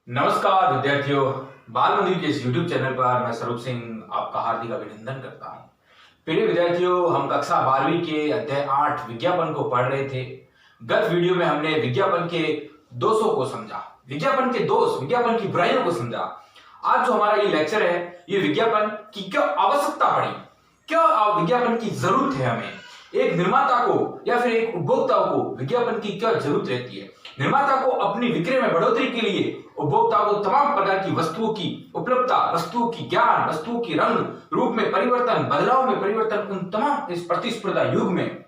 नमस्कार विद्यार्थियों, बाल मंदिर के इस YouTube चैनल पर मैं स्वरूप सिंह आपका हार्दिक अभिनंदन करता हूं। प्रिय विद्यार्थियों, हम कक्षा 12वीं के अध्याय 8 विज्ञापन को पढ़ रहे थे। गत वीडियो में हमने विज्ञापन के दोषों को समझा, विज्ञापन के दोष, विज्ञापन की बुराइयों को समझा। आज जो हमारा ये लेक्चर है, ये विज्ञापन की क्यों आवश्यकता पड़ी, क्यों विज्ञापन की जरूरत है, हमें एक निर्माता को या फिर एक उपभोक्ता को विज्ञापन की क्या जरूरत रहती है। निर्माता को अपनी बिक्री में बढ़ोतरी के लिए उपभोक्ता को तमाम प्रकार की वस्तुओं की उपलब्धता, वस्तुओं की ज्ञान, वस्तुओं की रंग रूप में परिवर्तन, बदलाव में परिवर्तन, उन तमाम इस प्रतिस्पर्धा युग में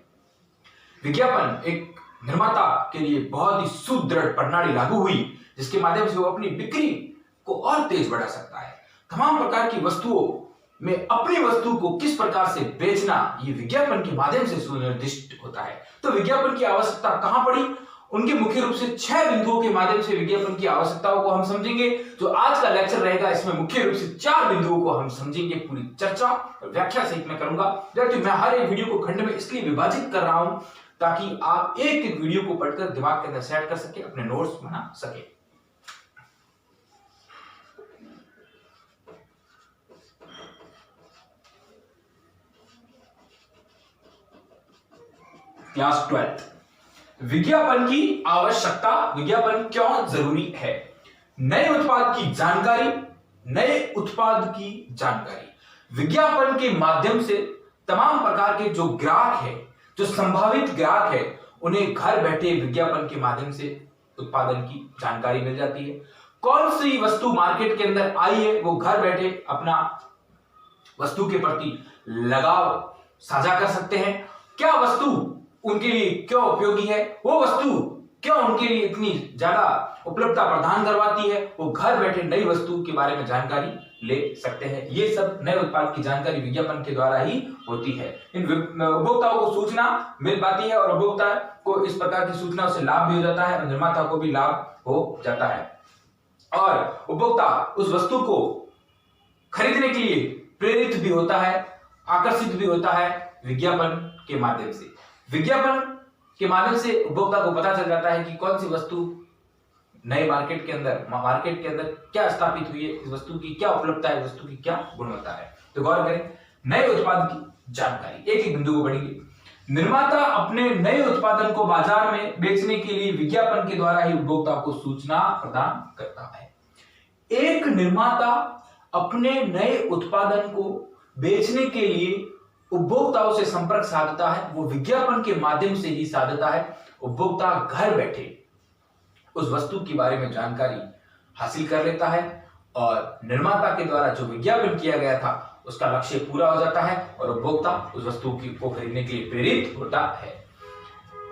विज्ञापन एक निर्माता के लिए बहुत ही सुदृढ़ प्रणाली लागू हुई, जिसके माध्यम से वो अपनी बिक्री को और तेज बढ़ा सकता है। तमाम प्रकार की वस्तुओं में अपनी वस्तु को किस प्रकार से बेचना, ये विज्ञापन के माध्यम से सुनिर्दिष्ट होता है। तो विज्ञापन की आवश्यकता कहां पड़ी, उनके मुख्य रूप से 6 बिंदुओं के माध्यम से विज्ञापन की आवश्यकताओं को हम समझेंगे। जो आज का लेक्चर रहेगा, इसमें मुख्य रूप से 4 बिंदुओं को हम समझेंगे। पूरी चर्चा और व्याख्या सहित मैं करूंगा। मैं हर एक वीडियो को खंड में इसलिए विभाजित कर रहा हूं ताकि आप एक एक वीडियो को पढ़कर दिमाग के अंदर सेट कर सके, अपने नोट्स बना सके। क्लास 12 विज्ञापन की आवश्यकता, विज्ञापन क्यों जरूरी है। नए उत्पाद की जानकारी, नए उत्पाद की जानकारी विज्ञापन के माध्यम से तमाम प्रकार के जो ग्राहक है, जो संभावित ग्राहक है, उन्हें घर बैठे विज्ञापन के माध्यम से उत्पादन की जानकारी मिल जाती है। कौन सी वस्तु मार्केट के अंदर आई है, वो घर बैठे अपना वस्तु के प्रति लगाव साझा कर सकते हैं। क्या वस्तु उनके लिए क्यों उपयोगी है, वो वस्तु क्यों उनके लिए इतनी ज्यादा उपलब्धता प्रदान करवाती है, वो घर बैठे नई वस्तु के बारे में जानकारी ले सकते हैं। ये सब नए उत्पाद की जानकारी विज्ञापन के द्वारा ही होती है। इन उपभोक्ताओं को सूचना मिल पाती है और उपभोक्ता को इस प्रकार की सूचना से लाभ भी हो जाता है और निर्माता को भी लाभ हो जाता है, और उपभोक्ता उस वस्तु को खरीदने के लिए प्रेरित भी होता है, आकर्षित भी होता है विज्ञापन के माध्यम से। विज्ञापन के माध्यम से उपभोक्ता को पता चल जाता है कि कौन सी वस्तु नए मार्केट के अंदर क्या स्थापित हुई है, इस वस्तु की क्या उपलब्धता है, वस्तु की क्या गुणवत्ता है। तो गौर करें, नए उत्पाद की जानकारी, एक एक बिंदु को पढ़ेंगे। निर्माता अपने नए उत्पादन को बाजार में बेचने के लिए विज्ञापन के द्वारा ही उपभोक्ता को सूचना प्रदान करता है। एक निर्माता अपने नए उत्पादन को बेचने के लिए उपभोक्ताओं से संपर्क साधता है, वो विज्ञापन के माध्यम से ही साधता है। उपभोक्ता घर बैठे उस वस्तु के बारे में जानकारी हासिल कर लेता है और निर्माता के द्वारा जो विज्ञापन किया गया था उसका लक्ष्य पूरा हो जाता है और उपभोक्ता उस वस्तु को खरीदने के लिए प्रेरित होता है।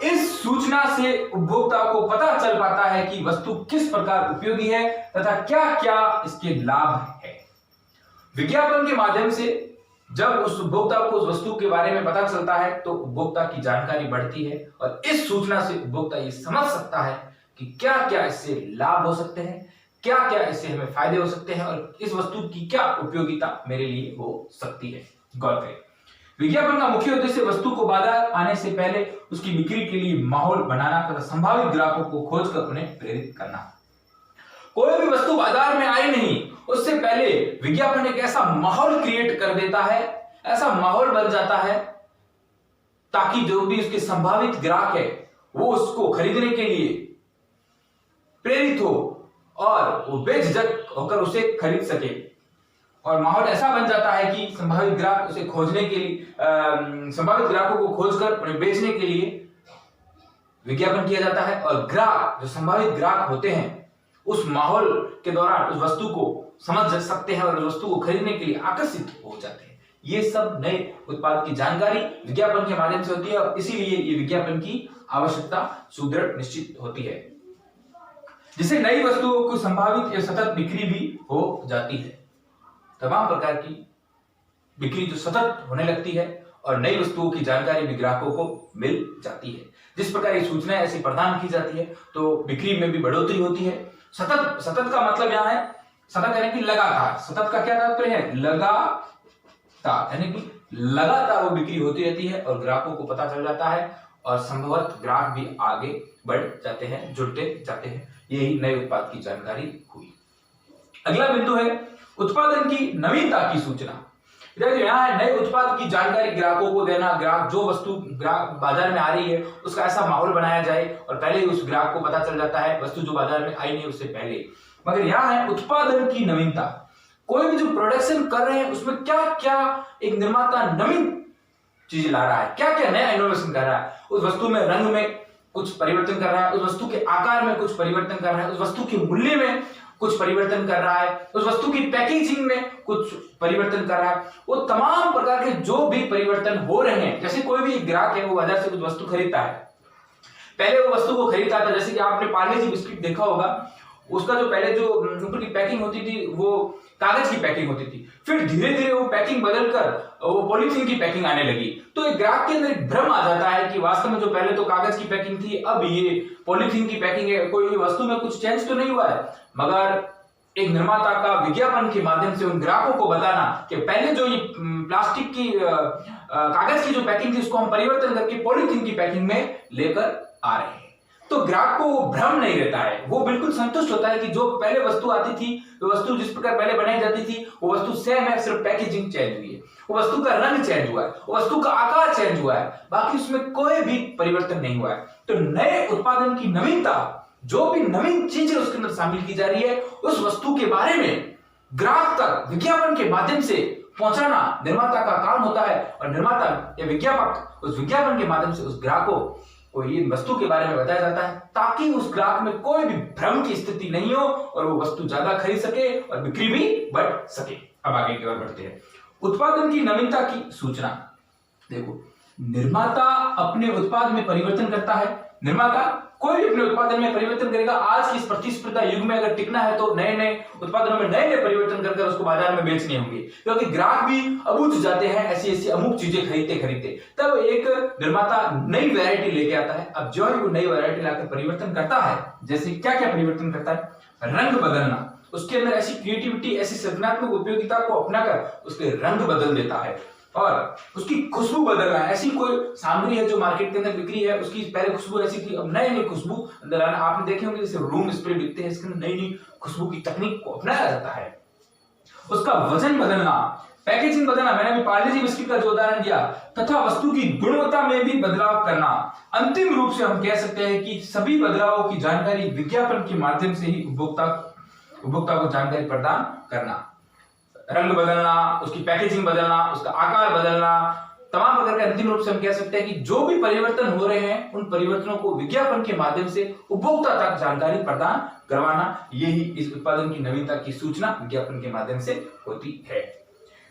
इस सूचना से उपभोक्ता को पता चल पाता है कि वस्तु किस प्रकार उपयोगी है तथा क्या क्या इसके लाभ है। विज्ञापन के माध्यम से जब उस उपभोक्ता को उस वस्तु के बारे में पता चलता है तो उपभोक्ता की जानकारी बढ़ती है और इस सूचना से उपभोक्ता ये समझ सकता है कि क्या क्या इससे लाभ हो सकते हैं, क्या क्या इससे हमें फायदे हो सकते हैं और इस वस्तु की क्या उपयोगिता मेरे लिए हो सकती है। गौर करें, विज्ञापन का मुख्य उद्देश्य वस्तु को बाजार आने से पहले उसकी बिक्री के लिए माहौल बनाना तथा संभावित ग्राहकों को खोजकर उन्हें प्रेरित करना। कोई भी वस्तु बाजार में आई नहीं, उससे पहले विज्ञापन एक ऐसा माहौल क्रिएट कर देता है, ऐसा माहौल बन जाता है ताकि जो भी उसके संभावित ग्राहक है वो उसको खरीदने के लिए प्रेरित हो और वो बेझिझक होकर उसे खरीद सके। और माहौल ऐसा बन जाता है कि संभावित ग्राहक उसे खोजने के लिए, संभावित ग्राहकों को खोजकर उन्हें बेचने के लिए विज्ञापन किया जाता है और ग्राहक, जो संभावित ग्राहक होते हैं, उस माहौल के दौरान उस वस्तु को समझ सकते हैं और उस वस्तु को खरीदने के लिए आकर्षित हो जाते हैं। ये सब नए उत्पाद की जानकारी विज्ञापन के माध्यम से होती है और इसीलिए ये विज्ञापन की आवश्यकता सुदृढ़ निश्चित होती है, जिससे नई वस्तुओं को संभावित या सतत बिक्री भी हो जाती है। तमाम प्रकार की बिक्री जो सतत होने लगती है और नई वस्तुओं की जानकारी भी ग्राहकों को मिल जाती है। जिस प्रकार ये सूचनाएं ऐसी प्रदान की जाती है तो बिक्री में भी बढ़ोतरी होती है। सतत का मतलब यहां है, सतत यानी कि लगातार। सतत का क्या तात्पर्य है, लगातार, यानी कि लगातार वो बिक्री होती रहती है और ग्राहकों को पता चल जाता है और संभवतः ग्राहक भी आगे बढ़ जाते हैं, जुड़ते जाते हैं। यही नए उत्पाद की जानकारी हुई। अगला बिंदु है उत्पादन की नवीनता की सूचना। देखिए यहाँ है नए उत्पाद की जानकारी ग्राहकों को देना। ग्राहक जो वस्तु ग्राहक बाजार में आ रही है उसका ऐसा माहौल बनाया जाए और पहले ही उस ग्राहक को पता चल जाता है वस्तु जो बाजार में आई नहीं उससे पहले। मगर यहाँ है उत्पादन की नवीनता। कोई भी जो प्रोडक्शन कर रहे हैं उसमें क्या क्या एक निर्माता नवीन चीज ला रहा है, क्या क्या नया इनोवेशन कर रहा है। उस वस्तु में रंग में कुछ परिवर्तन कर रहा है, उस वस्तु के आकार में कुछ परिवर्तन कर रहा है, उस वस्तु के मूल्य में कुछ परिवर्तन कर रहा है, उस वस्तु की पैकेजिंग में कुछ परिवर्तन कर रहा है। वो तमाम प्रकार के जो भी परिवर्तन हो रहे हैं, जैसे कोई भी ग्राहक है वो बाजार से कुछ वस्तु खरीदता है, पहले वो वस्तु को खरीदता था, जैसे कि आपने पार्ले जी बिस्किट देखा होगा, उसका जो पहले जो ऊपर की पैकिंग होती थी वो कागज की पैकिंग होती थी, फिर धीरे धीरे वो पैकिंग बदलकर वो पॉलीथीन की पैकिंग आने लगी। तो एक ग्राहक के अंदर एक भ्रम आ जाता है कि वास्तव में जो पहले तो कागज की पैकिंग थी अब ये पॉलीथीन की पैकिंग है, कोई वस्तु में कुछ चेंज तो नहीं हुआ है। मगर एक निर्माता का विज्ञापन के माध्यम से उन ग्राहकों को बताना कि पहले जो ये प्लास्टिक की कागज की जो पैकिंग थी उसको हम परिवर्तन करके पॉलीथीन की पैकिंग में लेकर आ रहे हैं, तो ग्राहक को वो भ्रम नहीं रहता है, वो बिल्कुल संतुष्ट होता है कि जो पहले वस्तु आती थी, वो वस्तु जिस प्रकार पहले बनाई जाती थी वो वस्तु सेम है, सिर्फ पैकेजिंग चेंज हुई है, वो वस्तु का रंग चेंज हुआ है, वो वस्तु का आकार चेंज हुआ है, बाकी उसमें कोई भी परिवर्तन नहीं हुआ है। तो नए उत्पादन की नवीनता, जो भी नवीन चीजें उसके अंदर शामिल की जा रही है, उस वस्तु के बारे में ग्राहक तक विज्ञापन के माध्यम से पहुंचाना निर्माता का काम होता है। और निर्माता या विज्ञापक उस विज्ञापन के माध्यम से उस ग्राहकों को ये वस्तु के बारे में बताया जाता है ताकि उस ग्राहक में कोई भी भ्रम की स्थिति नहीं हो और वो वस्तु ज्यादा खरीद सके और बिक्री भी बढ़ सके। अब आगे की ओर बढ़ते हैं। उत्पादन की नवीनता की सूचना। देखो, निर्माता अपने उत्पाद में परिवर्तन करता है। निर्माता कोई भी अपने उत्पादन में परिवर्तन करेगा। आज की इस प्रतिस्पर्धा युग में अगर टिकना है तो नए नए उत्पादनों में नए नए परिवर्तन कर उसको बाजार में बेचने होंगे, क्योंकि ग्राहक भी अबूझ जाते हैं ऐसी ऐसी अमुक चीजें खरीदते खरीदते। तब एक निर्माता नई वैरायटी लेके आता है। अब जो ही वो नई वैरायटी लाकर परिवर्तन करता है, जैसे क्या क्या परिवर्तन करता है, रंग बदलना, उसके अंदर ऐसी क्रिएटिविटी, ऐसी सृजनात्मक उपयोगिता को अपनाकर उसके रंग बदल देता है और उसकी खुशबू बदलना। ऐसी कोई सामग्री है जो मार्केट के अंदर बिक्री है, उसकी पहले खुशबू ऐसी थी, अब नई नई खुशबू अंदर आना। आपने देखे होंगे जैसे रूम स्प्रे बिकते हैं, इसके अंदर नई नई खुशबू की तकनीक को अपनाया जाता है। उसका वजन बदलना, पैकेजिंग बदलना, मैंने अभी पार्ले जी बिस्किट का जो उदाहरण दिया, तथा वस्तु की गुणवत्ता में भी बदलाव करना। अंतिम रूप से हम कह सकते हैं कि सभी बदलावों की जानकारी विज्ञापन के माध्यम से ही उपभोक्ता को जानकारी प्रदान करना। रंग बदलना, उसकी पैकेजिंग बदलना, उसका आकार बदलना, तमाम प्रकार के अंतिम रूप से हम कह सकते हैं कि जो भी परिवर्तन हो रहे हैं उन परिवर्तनों को विज्ञापन के माध्यम से उपभोक्ता तक जानकारी प्रदान करवाना, यही इस उत्पादन की नवीनता की सूचना विज्ञापन के माध्यम से होती है,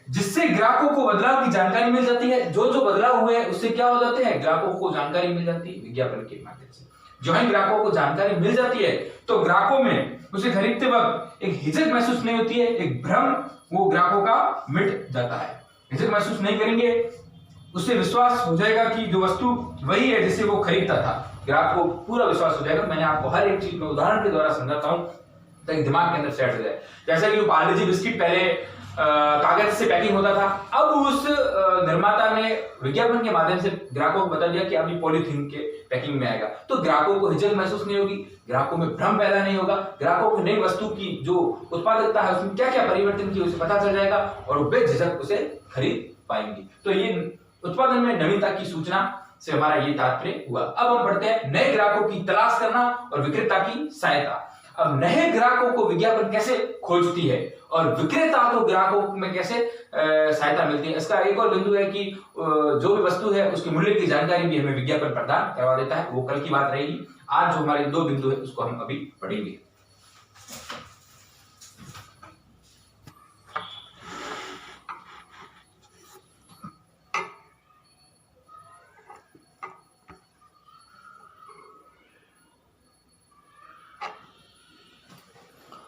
जिससे ग्राहकों को बदलाव की जानकारी मिल जाती है। जो जो बदलाव हुए हैं उससे क्या हो जाते हैं, ग्राहकों को जानकारी मिल जाती है विज्ञापन के माध्यम से। जो ही ग्राहकों को जानकारी मिल जाती है तो ग्राहकों में उसे खरीदते वक्त एक हिचक महसूस नहीं होती है, एक भ्रम वो ग्राहकों का मिट जाता है। हिचक महसूस नहीं करेंगे, उससे विश्वास हो जाएगा कि जो वस्तु वही है जिसे वो खरीदता था। ग्राहक को पूरा विश्वास हो जाएगा। मैंने आपको हर एक चीज में उदाहरण के द्वारा समझाता हूं ताकि दिमाग के अंदर सेट हो जाए। जैसा कि पार्ले जी बिस्किट पहले कागज से पैकिंग होता था, अब उस निर्माता ने विज्ञापन के माध्यम से ग्राहकों को बता दिया कि अभी पॉलीथीन के पैकिंग में आएगा, तो ग्राहकों को हिचक महसूस नहीं होगी, ग्राहकों में भ्रम पैदा नहीं होगा, ग्राहकों को नई वस्तु की जो उत्पादकता है उसमें क्या क्या परिवर्तन की उसे पता चल जाएगा और वो बेझिझक उसे खरीद पाएंगे। तो ये उत्पादन में नवीनता की सूचना से हमारा ये तात्पर्य हुआ। अब हम बढ़ते हैं नए ग्राहकों की तलाश करना और विक्रेता की सहायता। अब नए ग्राहकों को विज्ञापन कैसे खोजती है और विक्रेता को ग्राहकों में कैसे सहायता मिलती है, इसका एक और बिंदु है कि जो भी वस्तु है उसके मूल्य की जानकारी भी हमें विज्ञापन प्रदान करवा देता है। वो कल की बात रहेगी। आज जो हमारे दो बिंदु है उसको हम अभी पढ़ेंगे।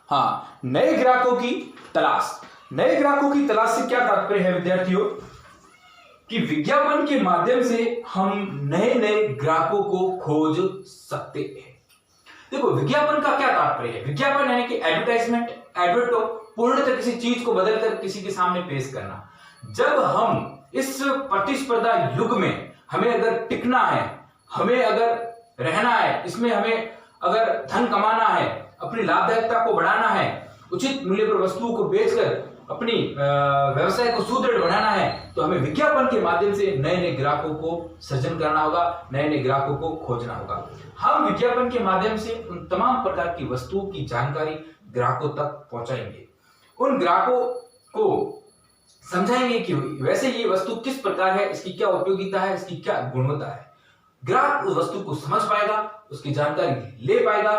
हाँ, नए ग्राहकों की तलाश। नए ग्राहकों की तलाश से क्या तात्पर्य है विद्यार्थियों, कि विज्ञापन के माध्यम से हम नए नए ग्राहकों को खोज सकते हैं। देखो, विज्ञापन का क्या तात्पर्य है, विज्ञापन है कि एडवर्टाइजमेंट, एडवर्टो, पूर्णतः किसी चीज को बदलकर किसी के सामने पेश करना। जब हम इस प्रतिस्पर्धा युग में हमें अगर टिकना है, हमें अगर रहना है, इसमें हमें अगर धन कमाना है, अपनी लाभदायकता को बढ़ाना है, उचित मूल्य पर वस्तुओं को बेचकर अपनी व्यवसाय को सुदृढ़ बनाना है तो हमें विज्ञापन के माध्यम से नए नए ग्राहकों को सृजन करना होगा, नए नए ग्राहकों को खोजना होगा। हम विज्ञापन के माध्यम से उन तमाम प्रकार की वस्तुओं की जानकारी ग्राहकों तक पहुंचाएंगे, उन ग्राहकों को समझाएंगे कि वैसे ये वस्तु किस प्रकार है, इसकी क्या उपयोगिता है, इसकी क्या गुणवत्ता है। ग्राहक उस वस्तु को समझ पाएगा, उसकी जानकारी ले पाएगा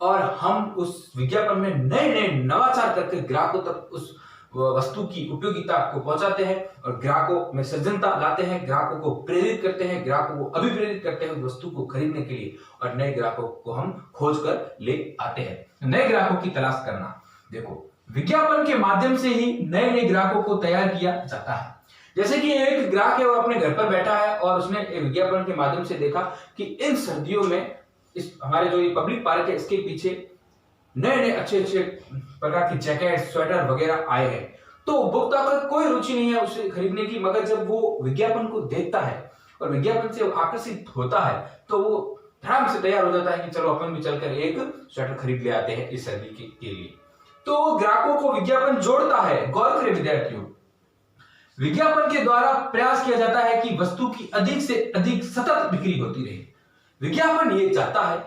और हम उस विज्ञापन में नए नए नवाचार करके ग्राहकों तक उस वस्तु की उपयोगिता को पहुंचाते हैं और ग्राहकों में सृजनता लाते हैं, ग्राहकों को प्रेरित करते हैं, ग्राहकों को अभिप्रेरित करते हैं उस वस्तु को खरीदने के लिए और नए ग्राहकों को हम खोज कर ले आते हैं। नए ग्राहकों की तलाश करना, देखो विज्ञापन के माध्यम से ही नए नए ग्राहकों को तैयार किया जाता है। जैसे कि एक ग्राहक है, वो अपने घर पर बैठा है और उसने विज्ञापन के माध्यम से देखा कि इन सर्दियों में इस हमारे जो ये पब्लिक पार्क है इसके पीछे नए नए अच्छे अच्छे प्रकार की जैकेट, स्वेटर वगैरह आए हैं, तो उपभोक्ता का कोई रुचि नहीं है उसे खरीदने की, मगर जब वो विज्ञापन को देखता है और विज्ञापन से आकर्षित होता है तो वो धड़ाम से तैयार हो जाता है कि चलो अपन भी चलकर एक स्वेटर खरीद ले आते हैं इस सर्दी के लिए। तो ग्राहकों को विज्ञापन जोड़ता है। गौर करें विद्यार्थियों, विज्ञापन के द्वारा प्रयास किया जाता है कि वस्तु की अधिक से अधिक सतत बिक्री होती रहे। विज्ञापन ये चाहता है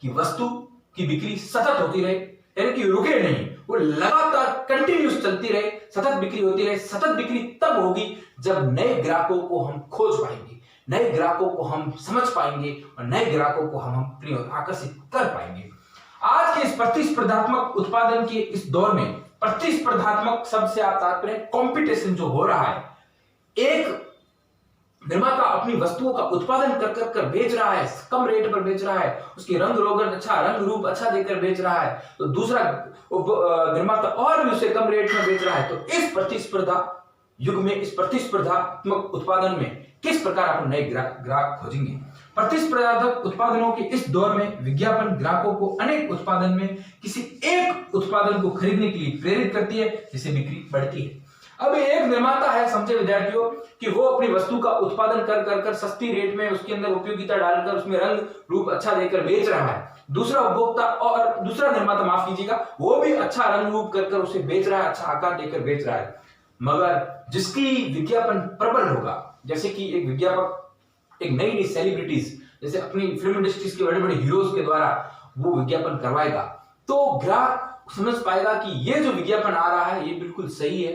कि वस्तु की बिक्री सतत होती रहे, यानी कि रुके नहीं, वो लगातार कंटिन्यूस चलती रहे, सतत बिक्री होती रहे। सतत बिक्री तब होगी जब नए ग्राहकों को हम खोज पाएंगे, नए ग्राहकों को हम समझ पाएंगे और नए ग्राहकों को हम अपनी ओर आकर्षित कर पाएंगे। आज के इस प्रतिस्पर्धात्मक उत्पादन के इस दौर में, प्रतिस्पर्धात्मक शब्द से आप तात्पर्य कंपटीशन जो हो रहा है, एक निर्माता अपनी वस्तुओं का उत्पादन कर बेच रहा है, कम रेट पर बेच रहा है, उसकी रंग रोगन अच्छा, रंग रूप अच्छा देकर बेच रहा है, तो दूसरा निर्माता और भी उसे कम रेट में बेच रहा है। तो इस प्रतिस्पर्धा युग में, इस प्रतिस्पर्धात्मक उत्पादन में किस प्रकार आप नए ग्राहक खोजेंगे। प्रतिस्पर्धात्मक उत्पादनों के इस दौर में विज्ञापन ग्राहकों को अनेक उत्पादन में किसी एक उत्पादन को खरीदने के लिए प्रेरित करती है, जिससे बिक्री बढ़ती है। अब एक निर्माता है, समझे विद्यार्थियों, कि वो अपनी वस्तु का उत्पादन कर सस्ती रेट में उसके अंदर उपयोगिता डालकर उसमें रंग रूप अच्छा देकर बेच रहा है। दूसरा उपभोक्ता और दूसरा निर्माता, माफ कीजिएगा, वो भी अच्छा रंग रूप कर उसे बेच रहा है, अच्छा आकार देकर बेच रहा है। मगर जिसकी विज्ञापन प्रबल होगा, जैसे कि एक विज्ञापक एक नई नई सेलिब्रिटीज, जैसे अपनी फिल्म इंडस्ट्रीज के बड़े बड़े हीरोज के द्वारा वो विज्ञापन करवाएगा, तो ग्राहक समझ पाएगा कि ये जो विज्ञापन आ रहा है ये बिल्कुल सही है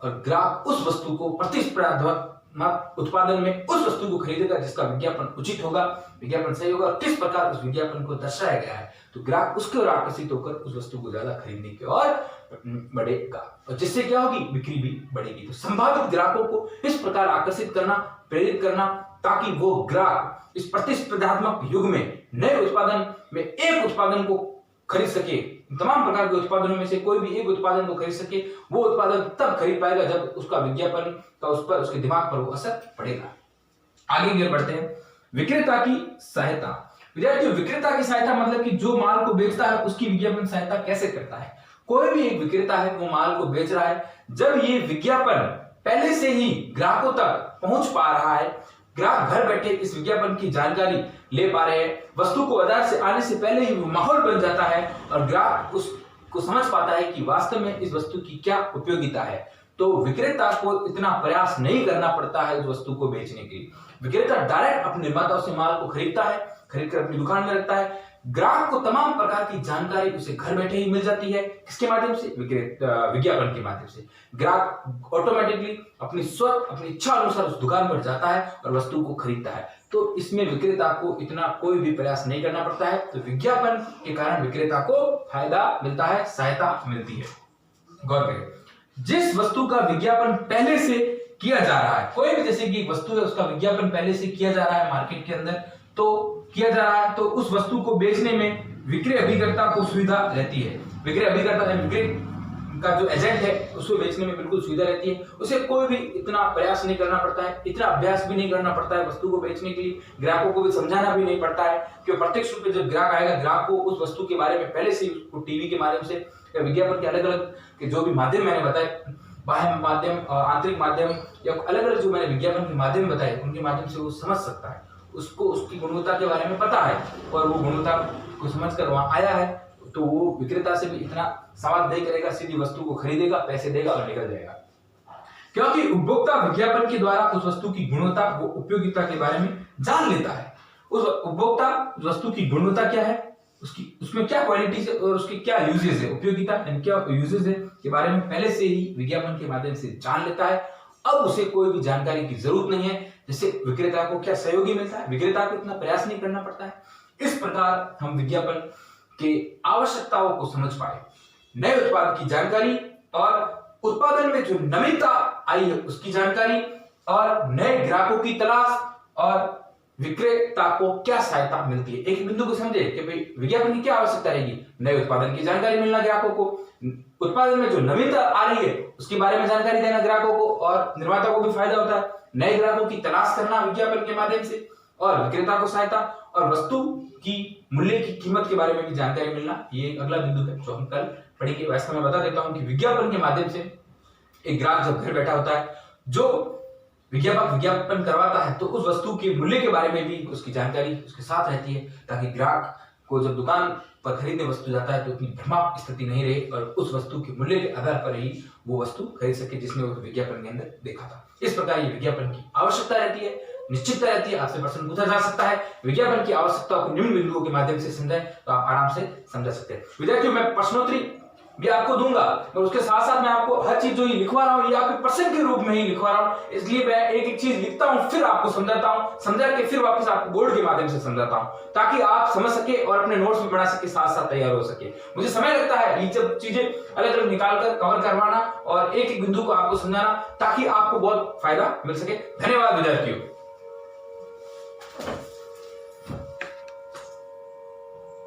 और ग्राहक उस वस्तु को प्रतिस्पर्धात्मक उत्पादन में उस वस्तु को खरीदेगा जिसका विज्ञापन उचित होगा, विज्ञापन सही होगा और किस प्रकार उस विज्ञापन को दर्शाया गया है, तो ग्राहक उसके ओर आकर्षित होकर उस वस्तु को ज्यादा खरीदने की ओर बढ़ेगा और जिससे क्या होगी, बिक्री भी बढ़ेगी। तो संभावित ग्राहकों को इस प्रकार आकर्षित करना, प्रेरित करना, ताकि वो ग्राहक इस प्रतिस्पर्धात्मक युग में नए उत्पादन में एक उत्पादन को खरीद सके, तमाम प्रकार के उत्पादनों में से कोई भी एक उत्पादन को खरीद सके। वो उत्पादन तब खरीद पाएगा जब उसका विज्ञापन का उस पर, उसके दिमाग पर वो असर पड़ेगा। आगे की ओर बढ़ते हैं। विक्रेता की सहायता। विद्यार्थियों, विक्रेता की सहायता मतलब कि जो माल को बेचता है उसकी विज्ञापन सहायता कैसे करता है। कोई भी एक विक्रेता है, वो माल को बेच रहा है, जब ये विज्ञापन पहले से ही ग्राहकों तक पहुंच पा रहा है, ग्राहक घर बैठे इस विज्ञापन की जानकारी ले पा रहे हैं, वस्तु को बाजार से आने से पहले ही माहौल बन जाता है और ग्राहक उसको समझ पाता है कि वास्तव में इस वस्तु की क्या उपयोगिता है, तो विक्रेता को इतना प्रयास नहीं करना पड़ता है उस वस्तु को बेचने के लिए। विक्रेता डायरेक्ट अपने निर्माताओं से माल को खरीदता है, खरीद कर अपनी दुकान में रखता है। ग्राहक को तमाम प्रकार की जानकारी उसे घर बैठे ही मिल जाती है। किसके माध्यम से? विज्ञापन के माध्यम से। ग्राहक ऑटोमेटिकली अपनी इच्छा अनुसार उस दुकान पर जाता है और वस्तु को खरीदता है। तो इसमें विक्रेता को इतना कोई भी प्रयास नहीं करना पड़ता है। तो विज्ञापन के कारण विक्रेता को फायदा मिलता है, सहायता मिलती है। गौर करें, जिस वस्तु का विज्ञापन पहले से किया जा रहा है, कोई भी जैसे कि एक वस्तु है उसका विज्ञापन पहले से किया जा रहा है मार्केट के अंदर, तो किया जा रहा है, तो उस वस्तु को बेचने में विक्रय अभिकर्ता को सुविधा रहती है। विक्रय अभिकर्ता विक्रय का जो एजेंट है उसको बेचने में बिल्कुल सुविधा रहती है। उसे कोई भी इतना प्रयास नहीं करना पड़ता है, इतना अभ्यास भी नहीं करना पड़ता है वस्तु को बेचने के लिए। ग्राहकों को भी समझाना भी नहीं पड़ता है, क्योंकि प्रत्यक्ष रूप से जब ग्राहक आएगा, ग्राहक को उस वस्तु के बारे में पहले से उसको टीवी के माध्यम से या विज्ञापन के अलग अलग के जो भी माध्यम मैंने बताए, बाह्य माध्यम, आंतरिक माध्यम या अलग अलग जो मैंने विज्ञापन के माध्यम बताए, उनके माध्यम से वो समझ सकता है, उसको उसकी गुणवत्ता के बारे में पता है और वो गुणवत्ता को समझकर वहां आया है, तो वो विक्रेता से भी इतना सवाल नहीं करेगा, सीधी वस्तु को खरीदेगा, पैसे देगा और निकल जाएगा। क्योंकि उपभोक्ता विज्ञापन के द्वारा उस वस्तु की गुणवत्ता व उपयोगिता के बारे में जान लेता है। उस उपभोक्ता वस्तु की गुणवत्ता क्या है, उसमें क्या क्वालिटीज है और उसके क्या यूजेस है, उपयोगिता एंड क्या यूजेस है के बारे में पहले से ही विज्ञापन के माध्यम से जान लेता है। अब उसे कोई भी जानकारी की जरूरत नहीं है। जैसे विक्रेता को क्या सहयोगी मिलता है, विक्रेता को इतना प्रयास नहीं करना पड़ता है। इस प्रकार हम विज्ञापन के आवश्यकताओं को समझ पाए। नए उत्पाद की जानकारी और उत्पादन में जो नवीनता आई है उसकी जानकारी और नए ग्राहकों की तलाश और विक्रेता को क्या सहायता मिलती है। एक बिंदु को समझे कि भाई विज्ञापन की क्या आवश्यकता रहेगी, नए उत्पादन की जानकारी मिलना ग्राहकों को, उत्पादन में जो नवीनता आ रही है उसके बारे में जानकारी देना ग्राहकों को और निर्माता को भी फायदा होता है, नए ग्राहकों की तलाश करना विज्ञापन के माध्यम से और विक्रेता को सहायता और वस्तु की मूल्य की कीमत के बारे में भी जानकारी मिलना। ये अगला बिंदु है जो हम कल पढ़ेंगे। वैसे मैं बता देता हूं कि विज्ञापन के माध्यम से एक ग्राहक जब घर बैठा होता है, जो विज्ञापक विज्ञापन करवाता है तो उस वस्तु के मूल्य के बारे में भी उसकी जानकारी उसके साथ रहती है, ताकि ग्राहक को जब दुकान पर खरीदने वस्तु जाता है तो उतनी भ्रमात्मक स्थिति नहीं रहे और उस वस्तु के मूल्य के आधार पर ही वो वस्तु खरीद सके जिसने वो विज्ञापन के अंदर देखा था। इस प्रकार ये विज्ञापन की आवश्यकता रहती है, निश्चितता रहती है। आपसे प्रश्न पूछा जा सकता है, विज्ञापन की आवश्यकता को निम्न बिंदुओं के माध्यम से समझें तो आप आराम से समझ सकते हैं। विद्यार्थियों, मैं प्रश्नोत्तरी भी आपको दूंगा और उसके साथ साथ मैं आपको हर चीज जो ये लिखवा रहा हूँ ये आपके प्रश्न के रूप में ही लिखवा रहा हूँ, इसलिए मैं एक एक चीज लिखता हूँ फिर आपको समझाता हूँ, समझा के फिर वापस आपको बोर्ड के माध्यम से समझाता हूँ ताकि आप समझ सके और अपने नोट्स भी बना सके, साथ साथ तैयार हो सके। मुझे समय लगता है ये सब चीजें अलग अलग निकाल कर कवर करवाना और एक एक बिंदु को आपको समझाना ताकि आपको बहुत फायदा मिल सके। धन्यवाद विद्यार्थियों।